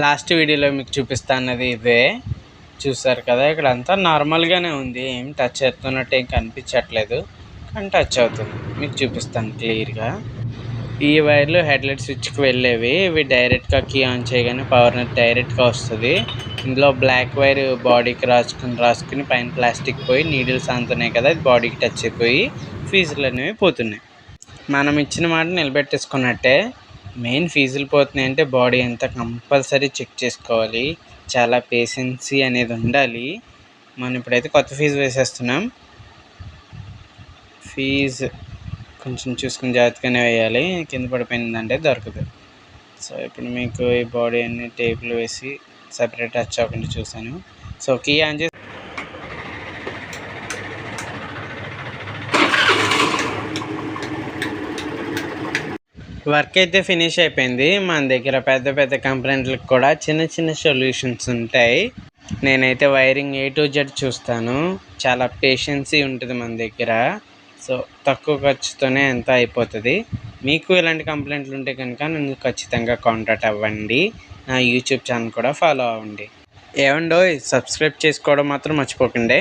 Last వీడియోలో మీకు చూపిస్తాన్నది ఇదే. చూసారు కదా, ఇక్కడ అంతా నార్మల్గానే ఉంది, ఏం టచ్ అవుతున్నట్టు ఏం కనిపించట్లేదు, కానీ టచ్ అవుతుంది. మీకు చూపిస్తాను క్లియర్గా. ఈ వైర్లు హెడ్లైట్ స్విచ్కి వెళ్ళేవి. ఇవి డైరెక్ట్గా కీ ఆన్ చేయగానే పవర్ డైరెక్ట్గా వస్తుంది. ఇందులో బ్లాక్ వైర్ బాడీకి రాసుకుని పైన ప్లాస్టిక్ పోయి నీడిల్స్ అందుతున్నాయి కదా, అది బాడీకి టచ్ అయిపోయి ఫీజులు అనేవి పోతున్నాయి. మనం ఇచ్చిన మాట నిలబెట్టేసుకున్నట్టే. మెయిన్ ఫీజులు పోతున్నాయి అంటే బాడీ అంతా కంపల్సరీ చెక్ చేసుకోవాలి, చాలా పేషెన్సీ అనేది ఉండాలి. మనం ఇప్పుడైతే కొత్త ఫీజు వేసేస్తున్నాం. ఫీజు కొంచెం చూసుకుని జాగ్రత్తగానే వేయాలి, కింద పడిపోయిందంటే దొరకదు. సో ఇప్పుడు మీకు ఈ బాడీ అన్ని టేపులు వేసి సపరేట్ టచ్ అవ్వకుండా చూసాను. సో కీ ఆన్ చేసి వర్క్ అయితే ఫినిష్ అయిపోయింది. మన దగ్గర పెద్ద పెద్ద కంప్లైంట్లకు కూడా చిన్న చిన్న సొల్యూషన్స్ ఉంటాయి. నేనైతే వైరింగ్ A to Z చూస్తాను, చాలా పేషెన్సీ ఉంటుంది మన దగ్గర. సో తక్కువ ఖర్చుతోనే ఎంత అయిపోతుంది. మీకు ఇలాంటి కంప్లైంట్లు ఉంటే కనుక నన్ను ఖచ్చితంగా కాంటాక్ట్ అవ్వండి. నా యూట్యూబ్ ఛానల్ కూడా ఫాలో అవ్వండి. ఏమండో సబ్స్క్రైబ్ చేసుకోవడం మాత్రం మర్చిపోకండి.